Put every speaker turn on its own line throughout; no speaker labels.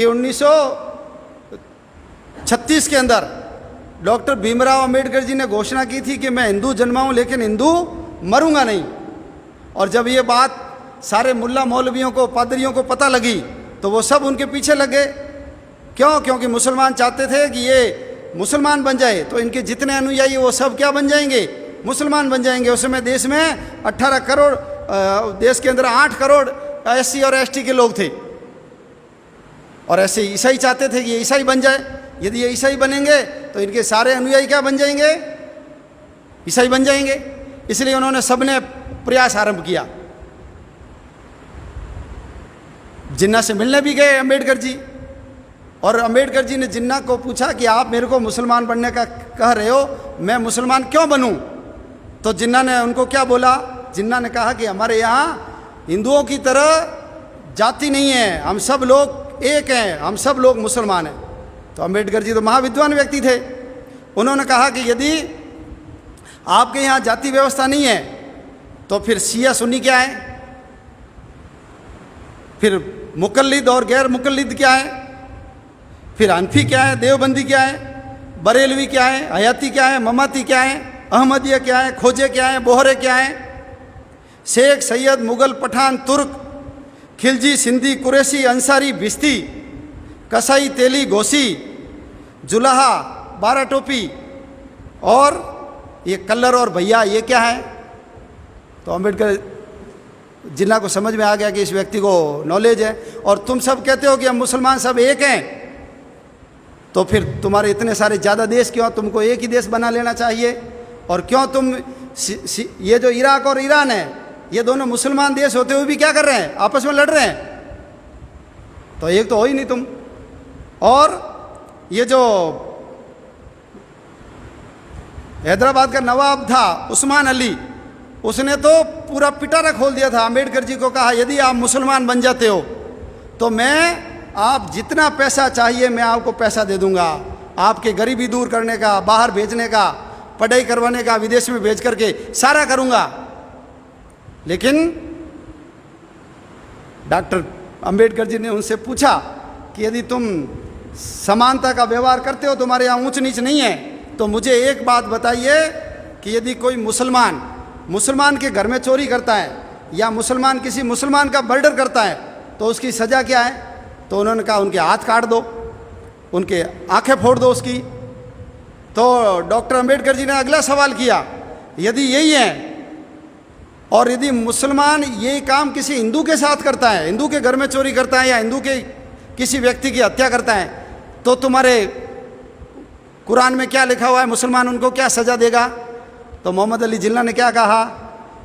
कि 1936 के अंदर डॉक्टर भीमराव अंबेडकर जी ने घोषणा की थी कि मैं हिंदू जन्माऊं लेकिन हिंदू मरूंगा नहीं। और जब ये बात सारे मुल्ला मौलवियों को, पादरियों को पता लगी तो वो सब उनके पीछे लगे। क्यों? क्योंकि मुसलमान चाहते थे कि ये मुसलमान बन जाए तो इनके जितने अनुयायी वो सब क्या बन जाएंगे? मुसलमान बन जाएंगे। उस समय देश में 18 करोड़, देश के अंदर 8 करोड़ SC और ST के लोग थे। और ऐसे ईसाई चाहते थे कि ये ईसाई बन जाए। यदि ये ईसाई बनेंगे तो इनके सारे अनुयायी क्या बन जाएंगे? ईसाई बन जाएंगे। इसलिए उन्होंने सबने प्रयास आरंभ किया। जिन्ना से मिलने भी गए अंबेडकर जी, और अंबेडकर जी ने जिन्ना को पूछा कि आप मेरे को मुसलमान बनने का कह रहे हो, मैं मुसलमान क्यों बनूं? तो जिन्ना ने उनको क्या बोला? जिन्ना ने कहा कि हमारे यहाँ हिंदुओं की तरह जाति नहीं है, हम सब लोग एक हैं, हम सब लोग मुसलमान हैं। तो अंबेडकर जी तो महाविद्वान व्यक्ति थे। उन्होंने कहा कि यदि आपके यहाँ जाति व्यवस्था नहीं है तो फिर शिया सुन्नी क्या है, फिर मुकल्लिद और गैर मुकल्लिद क्या है, फिर हनफी क्या है, देवबंदी क्या है, बरेलवी क्या है, हयाती क्या है, ममाती क्या है, अहमदिया क्या है, खोजे क्या है, बोहरे क्या है, शेख, सैयद, मुगल, पठान, तुर्क, खिलजी, सिंधी, कुरैशी, अंसारी, भिस्ती, कसाई, तेली, घोसी, जुलाहा, बारह टोपी और ये कल्लर और भैया, ये क्या है? तो अंबेडकर जिन्ना को समझ में आ गया कि इस व्यक्ति को नॉलेज है। और तुम सब कहते हो कि हम मुसलमान सब एक हैं, तो फिर तुम्हारे इतने सारे ज़्यादा देश क्यों? तुमको एक ही देश बना लेना चाहिए। और क्यों तुम ये जो इराक और ईरान है, ये दोनों मुसलमान देश होते हुए भी क्या कर रहे हैं? आपस में लड़ रहे हैं। तो एक तो हो ही नहीं तुम। और ये जो हैदराबाद का नवाब था उस्मान अली, उसने तो पूरा पिटारा खोल दिया था। अंबेडकर जी को कहा यदि आप मुसलमान बन जाते हो तो मैं, आप जितना पैसा चाहिए मैं आपको पैसा दे दूंगा, आपके गरीबी दूर करने का, बाहर भेजने का, पढ़ाई करवाने का, विदेश में भेज करके सारा करूंगा। लेकिन डॉक्टर अंबेडकर जी ने उनसे पूछा कि यदि तुम समानता का व्यवहार करते हो, तुम्हारे यहाँ ऊंच नीच नहीं है, तो मुझे एक बात बताइए कि यदि कोई मुसलमान के घर में चोरी करता है या मुसलमान किसी मुसलमान का मर्डर करता है तो उसकी सज़ा क्या है? तो उन्होंने कहा उनके हाथ काट दो, उनके आंखें फोड़ दो उसकी। तो डॉक्टर अंबेडकर जी ने अगला सवाल किया, यदि यही है और यदि मुसलमान ये काम किसी हिंदू के साथ करता है, हिंदू के घर में चोरी करता है या हिंदू के किसी व्यक्ति की हत्या करता है, तो तुम्हारे कुरान में क्या लिखा हुआ है, मुसलमान उनको क्या सज़ा देगा? तो मोहम्मद अली जिन्ना ने क्या कहा?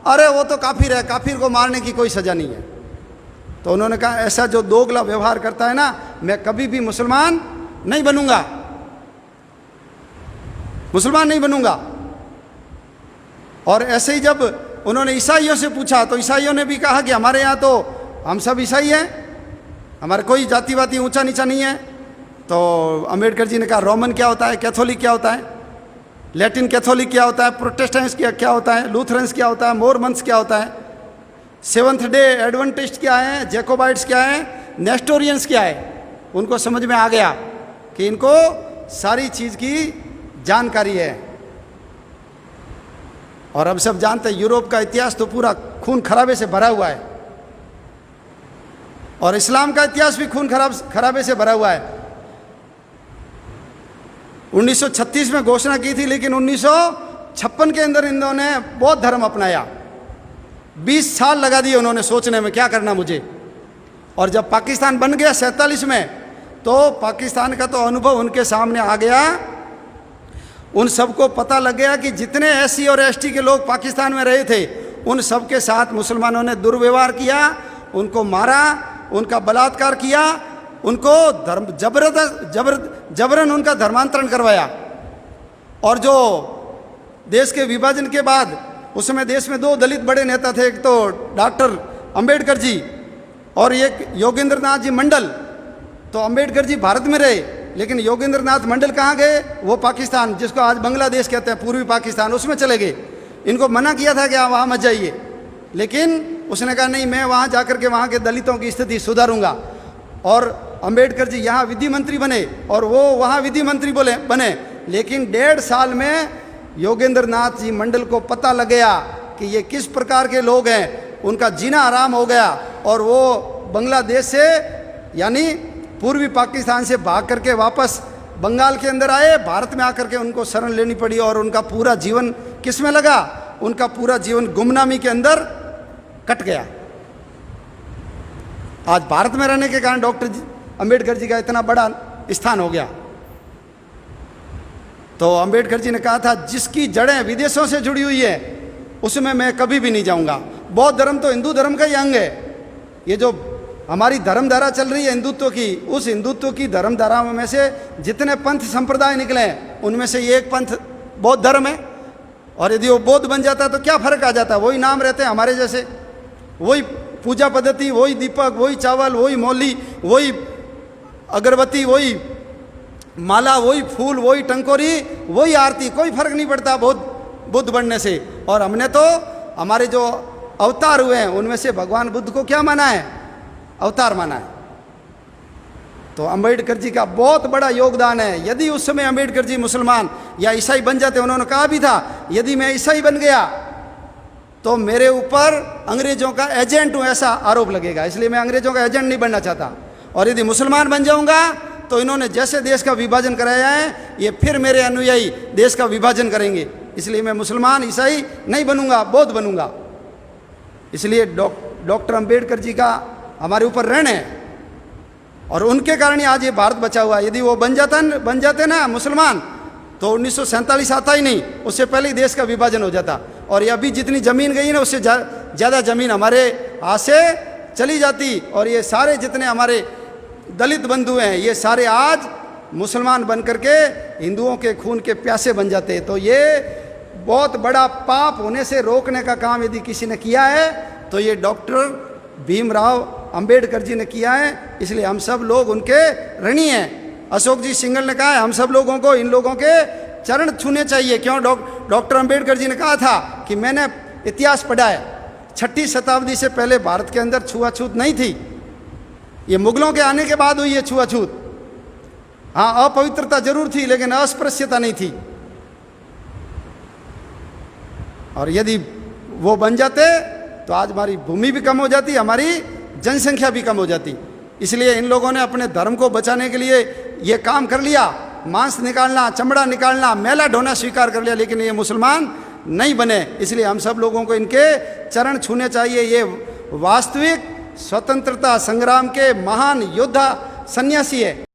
अरे वो तो काफिर है, काफिर को मारने की कोई सज़ा नहीं है। तो उन्होंने कहा ऐसा जो दोगला व्यवहार करता है ना, मैं कभी भी मुसलमान नहीं बनूंगा, मुसलमान नहीं बनूंगा। और ऐसे ही जब उन्होंने ईसाइयों से पूछा तो ईसाइयों ने भी कहा कि हमारे यहाँ तो हम सब ईसाई हैं, हमारे कोई जाति वाति ऊंचा नीचा नहीं है। तो अंबेडकर जी ने कहा रोमन क्या होता है, कैथोलिक क्या होता है, लैटिन कैथोलिक क्या होता है, प्रोटेस्टेंट्स क्या होता है, लूथरन्स क्या होता है, मोरमन्स क्या होता है, सेवंथ डे एडवेंटिस्ट क्या है, जैकोबाइट्स क्या है, नेस्टोरियंस क्या है। उनको समझ में आ गया कि इनको सारी चीज़ की जानकारी है। और अब सब जानते हैं यूरोप का इतिहास तो पूरा खून खराबे से भरा हुआ है, और इस्लाम का इतिहास भी खून खराबे से भरा हुआ है। 1936 में घोषणा की थी, लेकिन 1956 के अंदर इन्होंने बौद्ध धर्म अपनाया। 20 साल लगा दिए उन्होंने सोचने में क्या करना मुझे। और जब पाकिस्तान बन गया 47 में, तो पाकिस्तान का तो अनुभव उनके सामने आ गया। उन सबको पता लग गया कि जितने SC और ST के लोग पाकिस्तान में रहे थे, उन सब के साथ मुसलमानों ने दुर्व्यवहार किया, उनको मारा, उनका बलात्कार किया, उनको जबरन उनका धर्मांतरण करवाया। और जो देश के विभाजन के बाद उस समय देश में 2 दलित बड़े नेता थे, एक तो डॉक्टर अंबेडकर जी और एक योगेंद्र नाथ जी मंडल। तो अंबेडकर जी भारत में रहे, लेकिन योगेंद्र नाथ मंडल कहाँ गए? वो पाकिस्तान, जिसको आज बांग्लादेश कहते हैं, पूर्वी पाकिस्तान, उसमें चले गए। इनको मना किया था कि आप वहाँ मत जाइए, लेकिन उसने कहा नहीं, मैं वहाँ जाकर के वहाँ के दलितों की स्थिति सुधारूंगा। और अंबेडकर जी यहाँ विधि मंत्री बने और वो वहाँ विधि मंत्री बने, लेकिन 1.5 साल में योगेंद्र नाथ जी मंडल को पता लग गया कि ये किस प्रकार के लोग हैं, उनका जीना आराम हो गया और वो बांग्लादेश से यानी पूर्वी पाकिस्तान से भाग करके वापस बंगाल के अंदर आए। भारत में आकर के उनको शरण लेनी पड़ी और उनका पूरा जीवन किस में लगा, उनका पूरा जीवन गुमनामी के अंदर कट गया। आज भारत में रहने के कारण डॉक्टर अंबेडकर जी का इतना बड़ा स्थान हो गया। तो अंबेडकर जी ने कहा था, जिसकी जड़ें विदेशों से जुड़ी हुई है उसमें मैं कभी भी नहीं जाऊंगा। बौद्ध धर्म तो हिंदू धर्म का ही अंग है। ये जो हमारी धर्मधारा चल रही है हिंदुत्व की, उस हिंदुत्व की धर्मधारा में से जितने पंथ संप्रदाय निकले हैं उनमें से ये एक पंथ बौद्ध धर्म है। और यदि वो बौद्ध बन जाता तो क्या फर्क आ जाता, वही नाम रहते हैं हमारे जैसे, वही पूजा पद्धति, वही दीपक, वही चावल, वही मौली, वही अगरबत्ती, वही माला, वही फूल, वही टंकोरी, वही आरती, कोई फर्क नहीं पड़ता बुद्ध बनने से। और हमने तो हमारे जो अवतार हुए हैं उनमें से भगवान बुद्ध को क्या माना है, अवतार माना है। तो अंबेडकर जी का बहुत बड़ा योगदान है। यदि उस समय अंबेडकर जी मुसलमान या ईसाई बन जाते, उन्होंने कहा भी था यदि मैं ईसाई बन गया तो मेरे ऊपर अंग्रेजों का एजेंट हूँ ऐसा आरोप लगेगा, इसलिए मैं अंग्रेजों का एजेंट नहीं बनना चाहता। और यदि मुसलमान बन जाऊंगा तो इन्होंने जैसे देश का विभाजन कराया है ये फिर मेरे अनुयायी देश का विभाजन करेंगे, इसलिए मैं मुसलमान ईसाई नहीं बनूंगा, बौद्ध बनूंगा। इसलिए डॉक्टर अंबेडकर जी का हमारे ऊपर ऋण है और उनके कारण ही आज ये भारत बचा हुआ है। यदि वो बन जाते ना मुसलमान तो 1947 आता ही नहीं, उससे पहले ही देश का विभाजन हो जाता। और ये अभी जितनी ज़मीन गई ना उससे ज़्यादा ज़मीन हमारे हाथ से चली जाती। और ये सारे जितने हमारे दलित बंधु हैं ये सारे आज मुसलमान बन करके हिंदुओं के खून के प्यासे बन जाते। तो ये बहुत बड़ा पाप होने से रोकने का काम यदि किसी ने किया है तो ये डॉक्टर भीमराव अंबेडकर जी ने किया है। इसलिए हम सब लोग उनके ऋणी हैं। अशोक जी सिंघल ने कहा है हम सब लोगों को इन लोगों के चरण छूने चाहिए। क्यों? डॉक्टर अंबेडकर जी ने कहा था कि मैंने इतिहास पढ़ा है, 6वीं शताब्दी से पहले भारत के अंदर छुआछूत नहीं थी, ये मुगलों के आने के बाद हुई है छुआछूत। हाँ, अपवित्रता जरूर थी लेकिन अस्पृश्यता नहीं थी। और यदि वो बन जाते तो आज हमारी भूमि भी कम हो जाती, हमारी जनसंख्या भी कम हो जाती। इसलिए इन लोगों ने अपने धर्म को बचाने के लिए ये काम कर लिया, मांस निकालना, चमड़ा निकालना, मैला ढोना स्वीकार कर लिया, लेकिन ये मुसलमान नहीं बने। इसलिए हम सब लोगों को इनके चरण छूने चाहिए। ये वास्तविक स्वतंत्रता संग्राम के महान योद्धा सन्यासी है।